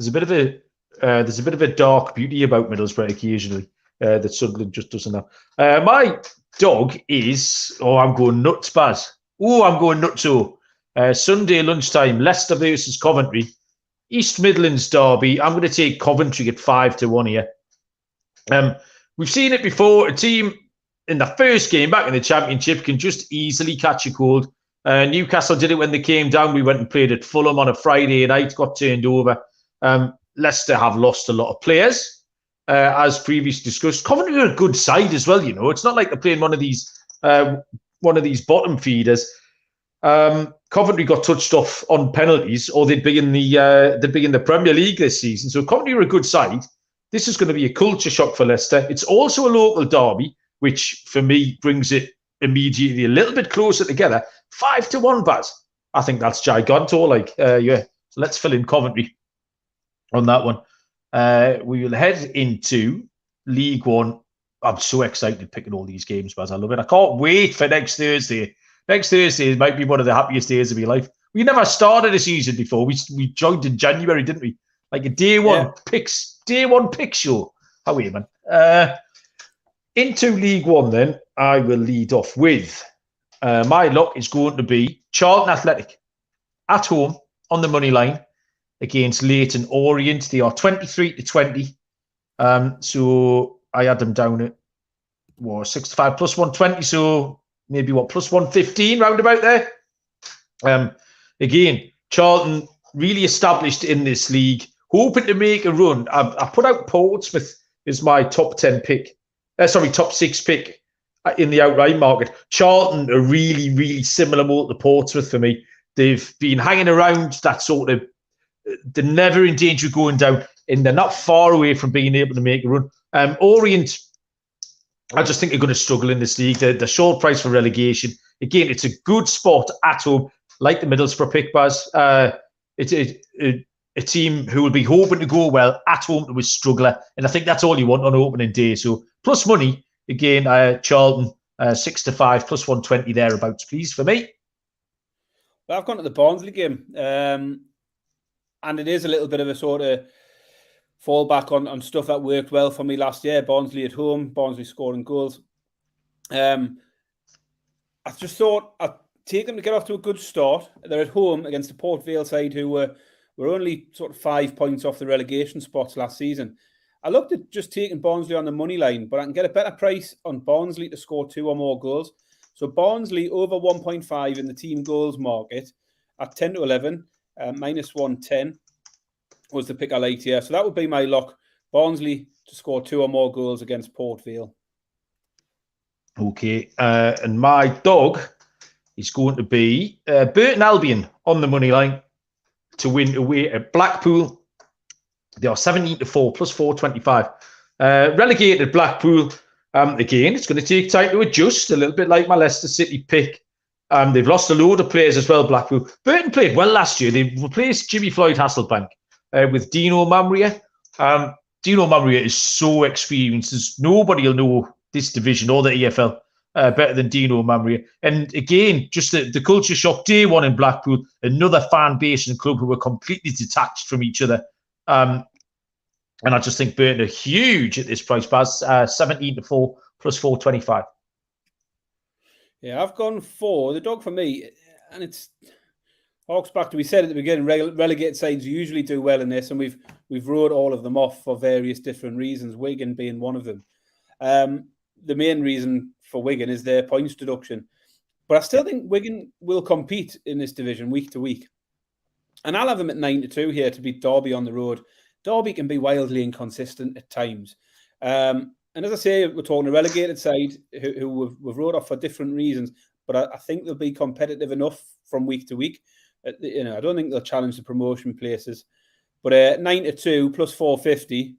a bit of a dark beauty about Middlesbrough occasionally that Sunderland just doesn't have. My dog is, I'm going nuts, Baz. I'm going nuts. Sunday lunchtime, Leicester versus Coventry. East Midlands derby. I'm going to take Coventry at 5 to 1 here. We've seen it before. A team in the first game back in the Championship can just easily catch a cold. Newcastle did it when they came down. We went and played at Fulham on a Friday night, got turned over. Leicester have lost a lot of players, as previously discussed. Coventry are a good side as well. It's not like they're playing one of these bottom feeders. Coventry got touched off on penalties, or they'd be in the Premier League this season. So Coventry are a good side. This is going to be a culture shock for Leicester. It's also a local derby, which for me brings it immediately a little bit closer together. 5 to 1, Baz. I think that's giganto. So let's fill in Coventry on that one. We will head into League One. I'm so excited picking all these games, Baz. I love it. I can't wait for next Thursday. Next Thursday might be one of the happiest days of my life. We never started a season before. We joined in January, didn't we? Like a day one pick show. How are you, man? Into League One, then, I will lead off with my luck is going to be Charlton Athletic at home on the money line against Leyton Orient. They are 23 to 20. So I had them down at 65 plus 120. So maybe plus 115 roundabout there. Again, Charlton really established in this league, hoping to make a run. I put out Portsmouth as my top 10 pick. Top 6 pick in the outright market. Charlton are really, really similar more to Portsmouth for me. They've been hanging around that sort of, they're never in danger of going down, and they're not far away from being able to make a run. Orient, I just think they're going to struggle in this league. They're short price for relegation. Again, it's a good spot at home, like the Middlesbrough pick, Baz. It's a team who will be hoping to go well at home to a struggler, and I think that's all you want on opening day. So plus money, again, Charlton, 6-5, plus 120 thereabouts, please, for me. Well, I've gone to the Barnsley game, and it is a little bit of a sort of fallback on stuff that worked well for me last year. Barnsley at home, Barnsley scoring goals. I just thought I'd take them to get off to a good start. They're at home against the Port Vale side who were only sort of 5 points off the relegation spots last season. I looked at just taking Barnsley on the money line, but I can get a better price on Barnsley to score 2 or more goals. So Barnsley over 1.5 in the team goals market at 10 to 11, minus 110 was the pick I liked here. So that would be my lock. Barnsley to score 2 or more goals against Port Vale. Okay, and my dog is going to be Burton Albion on the money line to win away at Blackpool. They are 17-4, plus 425. Relegated Blackpool. Again, it's going to take time to adjust, a little bit like my Leicester City pick. They've lost a load of players as well, Blackpool. Burton played well last year. They replaced Jimmy Floyd Hasselbank with Dino Mamria. Dino Mamria is so experienced. There's nobody will know this division or the EFL better than Dino Mamria. And again, just the culture shock day one in Blackpool, another fan base and club who were completely detached from each other. And I just think Burton are huge at this price, Baz. 17-4, plus 425. Yeah, I've gone for the dog for me. And it's harks back to, we said at the beginning, relegated sides usually do well in this, and we've wrote all of them off for various different reasons, Wigan being one of them. The main reason for Wigan is their points deduction. But I still think Wigan will compete in this division week to week. And I'll have them at 9-2 here to beat Derby on the road. Derby can be wildly inconsistent at times. And as I say, we're talking a relegated side who we've wrote off for different reasons, but I think they'll be competitive enough from week to week. I don't think they'll challenge the promotion places. But 9-2 plus 450,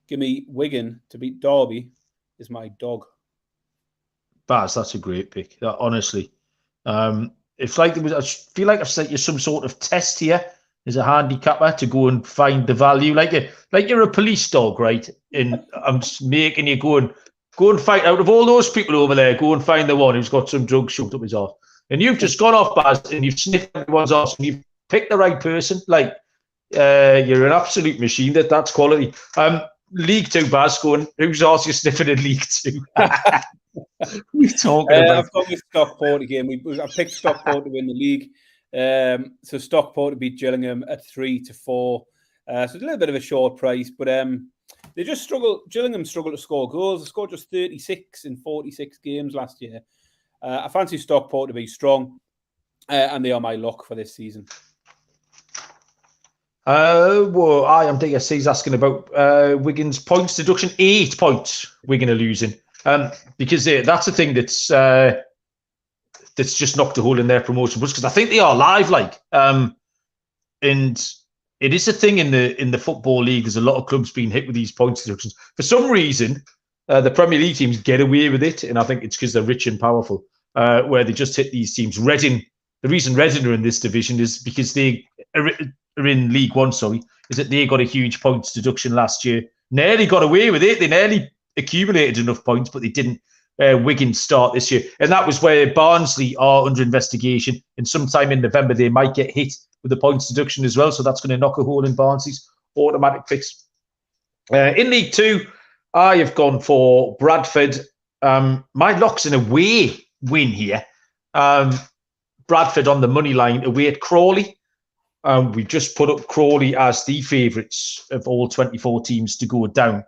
give me Wigan to beat Derby is my dog. Baz, that's a great pick. Honestly, it's like I feel like I've sent you some sort of test here as a handicapper to go and find the value, like you're a police dog, right? And I'm just making you go and fight out of all those people over there. Go and find the one who's got some drugs shoved up his arse. And you've just gone off, Baz, and you've sniffed everyone's arse, and you've picked the right person. Like you're an absolute machine. That's quality. League 2, Baz, going. Whose arse you sniffing in League 2? We're talking about. I've got with Stockport again. I picked Stockport to win the league. So Stockport to beat Gillingham at 3-4. So it's a little bit of a short price, but they just struggle. Gillingham struggled to score goals. They scored just 36 in 46 games last year. I fancy Stockport to be strong, and they are my lock for this season. Well, I am DSC's asking about Wigan's points deduction. 8 points Wigan are losing, because that's the thing that's just knocked a hole in their promotion bus, because I think they are live, and it is a thing in the football league. There's a lot of clubs being hit with these points deductions for some reason. The Premier League teams get away with it, and I think it's because they're rich and powerful, where they just hit these teams. Reading, the reason Reading are in this division is because they are in League One, is that they got a huge points deduction last year. Nearly got away with it. They nearly accumulated enough points, but they didn't. Wigan start this year. And that was where Barnsley are under investigation. And sometime in November, they might get hit with the points deduction as well. So that's going to knock a hole in Barnsley's automatic picks. In League 2, I have gone for Bradford. My lock's an away win here. Bradford on the money line away at Crawley. We've just put up Crawley as the favourites of all 24 teams to go down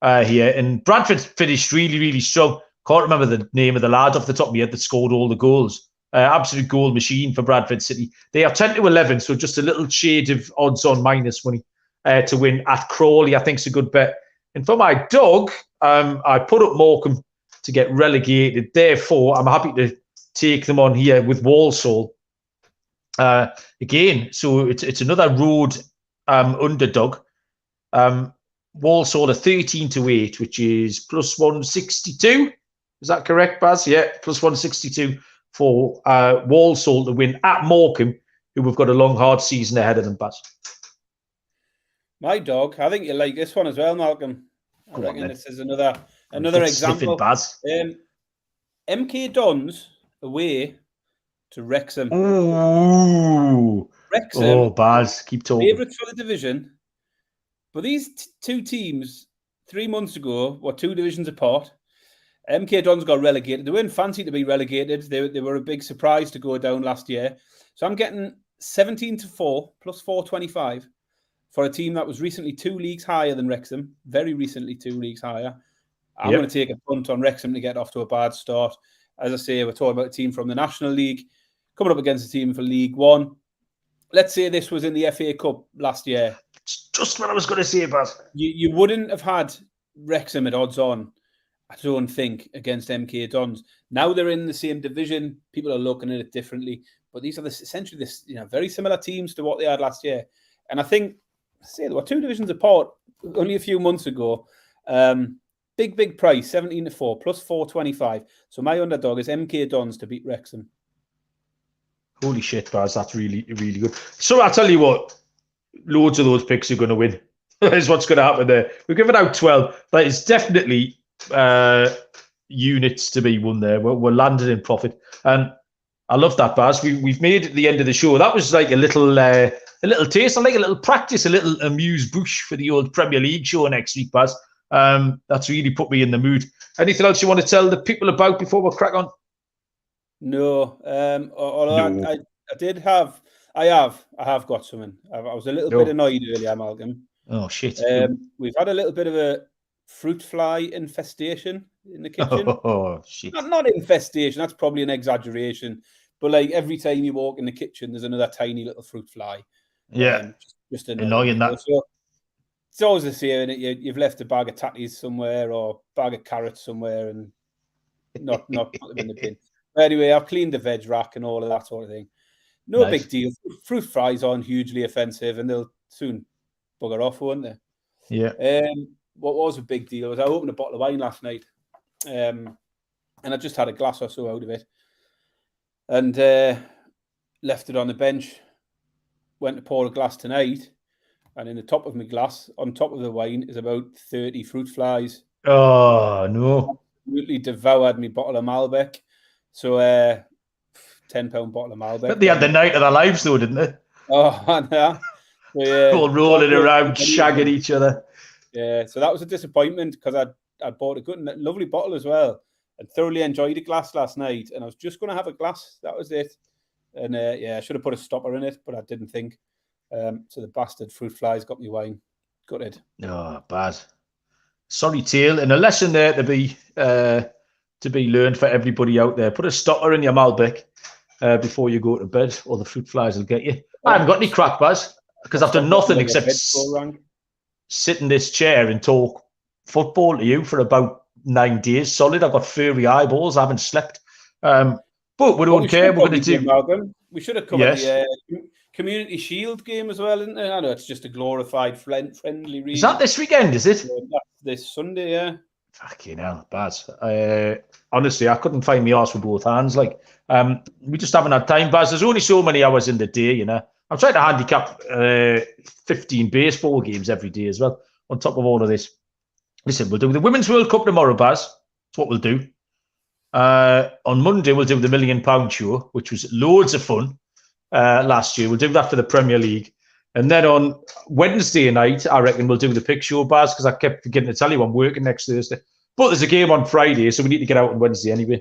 here. And Bradford finished really, really strong. Can't remember the name of the lad off the top of my head that scored all the goals Absolute goal machine for Bradford City. They are 10-11, so just a little shade of odds on minus money to win at Crawley. I think it's a good bet. And for my dog, I put up Morecambe to get relegated. Therefore, I'm happy to take them on here with Walsall. Again, so it's another road underdog. Walsall are 13-8, which is plus 162. Is that correct, Baz? Yeah, plus 162 for Walsall to win at Morecambe, who we've got a long, hard season ahead of them, Baz. My dog, I think you like this one as well, Malcolm. I reckon this is another example. Baz. MK Dons away to Wrexham. Ooh. Wrexham. Oh, Baz, keep talking. Favourites for the division. But these two teams, 3 months ago, were 2 divisions apart. MK Dons got relegated. They weren't fancy to be relegated. They were a big surprise to go down last year. So I'm getting 17-4 plus 425 for a team that was recently 2 leagues higher than Wrexham. Very recently 2 leagues higher. I'm going to take a punt on Wrexham to get off to a bad start. As I say, we're talking about a team from the National League coming up against a team for League One. Let's say this was in the FA Cup last year. It's just what I was going to say, Baz. You wouldn't have had Wrexham at odds on, I don't think, against MK Dons. Now they're in the same division. People are looking at it differently. But these are essentially very similar teams to what they had last year. And I think, they were 2 divisions apart only a few months ago. Big price, 17-4 plus 425. So my underdog is MK Dons to beat Wrexham. Holy shit, Baz, that's really, really good. So I'll tell you what, loads of those picks are going to win. Is what's going to happen there. We're giving out 12, but it's definitely units to be won there. We're landing in profit. And I love that, Baz. We've made it the end of the show. That was like a little taste. I like a little practice, a little amuse-bouche for the old Premier League show next week, Baz. That's really put me in the mood. Anything else you want to tell the people about before we crack on? No. Although I have got something. I was a little bit annoyed earlier, Malcolm. Oh shit! We've had a little bit of a fruit fly infestation in the kitchen. Oh shit! Not infestation. That's probably an exaggeration. But like every time you walk in the kitchen, there's another tiny little fruit fly. Yeah, just annoying that. So it's always the same. You've left a bag of tatties somewhere or a bag of carrots somewhere, and not put them in the bin. But anyway, I've cleaned the veg rack and all of that sort of thing. No big deal. Fruit flies aren't hugely offensive, and they'll soon bugger off, won't they? Yeah. What was a big deal was I opened a bottle of wine last night, and I just had a glass or so out of it, and left it on the bench. Went to pour a glass tonight, and in the top of my glass, on top of the wine, is about 30 fruit flies. Oh no! Absolutely devoured me bottle of Malbec. So £10 bottle of Malbec. But they had the night of their lives, though, didn't they? Oh, yeah. So, all rolling around, shagging each other. Yeah, so that was a disappointment because I bought a good, lovely bottle as well, and thoroughly enjoyed a glass last night. And I was just going to have a glass. That was it. And I should have put a stopper in it, but I didn't think. So the bastard fruit flies got me wine. Gutted. Oh, bad. Sorry, tale, and a lesson there to be learned for everybody out there. Put a stopper in your Malbec before you go to bed, or the fruit flies will get you. I haven't got any crack, Baz, because I've done nothing except sit in this chair and talk football to you for about 9 days solid. I've got furry eyeballs. I haven't slept. But we don't care. We're going to do. Malcolm. We should have covered the Community Shield game as well, isn't it? I know it's just a glorified friendly read. Is that this weekend, is it? That's this Sunday, yeah. Fucking hell, Baz. Honestly, I couldn't find my arse with both hands. Like, we just haven't had time, Baz. There's only so many hours in the day, you know. I'm trying to handicap 15 baseball games every day as well, on top of all of this. Listen, we'll do the Women's World Cup tomorrow, Baz. That's what we'll do. On Monday, we'll do the £1 Million show, which was loads of fun last year. We'll do that for the Premier League. And then on Wednesday night, I reckon we'll do the pick show, Baz, because I kept forgetting to tell you I'm working next Thursday. But there's a game on Friday, so we need to get out on Wednesday anyway.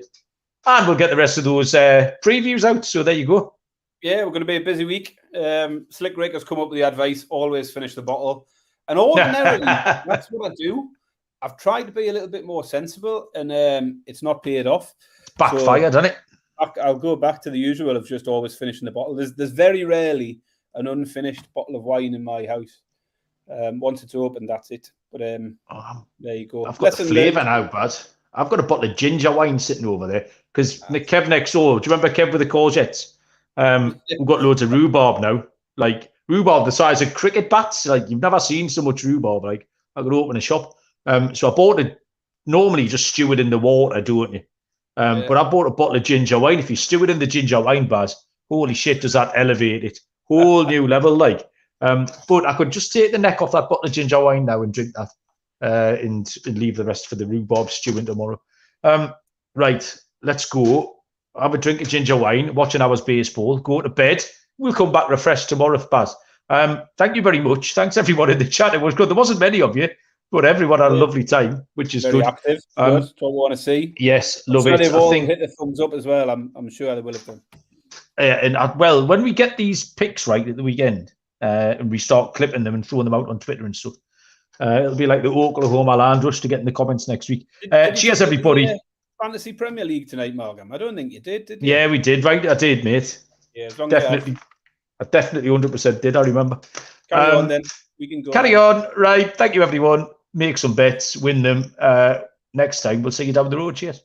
And we'll get the rest of those previews out. So there you go. Yeah, we're going to be a busy week. Slick Rick has come up with the advice, always finish the bottle. And ordinarily, that's what I do. I've tried to be a little bit more sensible, and it's not paid off. Backfired, hasn't it? I'll go back to the usual of just always finishing the bottle. There's very rarely an unfinished bottle of wine in my house. Once it's open, that's it. But there you go. I've got the flavour now, Bud. I've got a bottle of ginger wine sitting over there because Kev next door. Do you remember Kev with the courgettes? We've got loads of rhubarb now. Like rhubarb the size of cricket bats. Like you've never seen so much rhubarb. Like I could open a shop. So I bought it. Normally, just stew it in the water, don't you? But I bought a bottle of ginger wine. If you stew it in the ginger wine, Baz, holy shit, does that elevate it? Whole new level, like. But I could just take the neck off that bottle of ginger wine now and drink that, and leave the rest for the rhubarb stewing tomorrow. Right, let's go. Have a drink of ginger wine, watch an hour's baseball, go to bed. We'll come back refreshed tomorrow, Baz. Thank you very much. Thanks everyone in the chat. It was good. There wasn't many of you, but everyone had a lovely time, which is very good. Active. Good. That's what we want to see. Yes, love it. They've all hit the thumbs up as well. I'm sure they will have done. Well, when we get these picks right at the weekend, and we start clipping them and throwing them out on Twitter and stuff, it'll be like the Oklahoma Land Rush to get in the comments next week. Cheers, everybody. Fantasy Premier League tonight, Malcolm. I don't think you did you? Yeah, we did. Right, I did, mate. Yeah, as long definitely. I definitely 100% did. I remember. Carry on then. We can go. Carry on. Right. Thank you, everyone. Make some bets. Win them. Next time, we'll see you down the road. Cheers.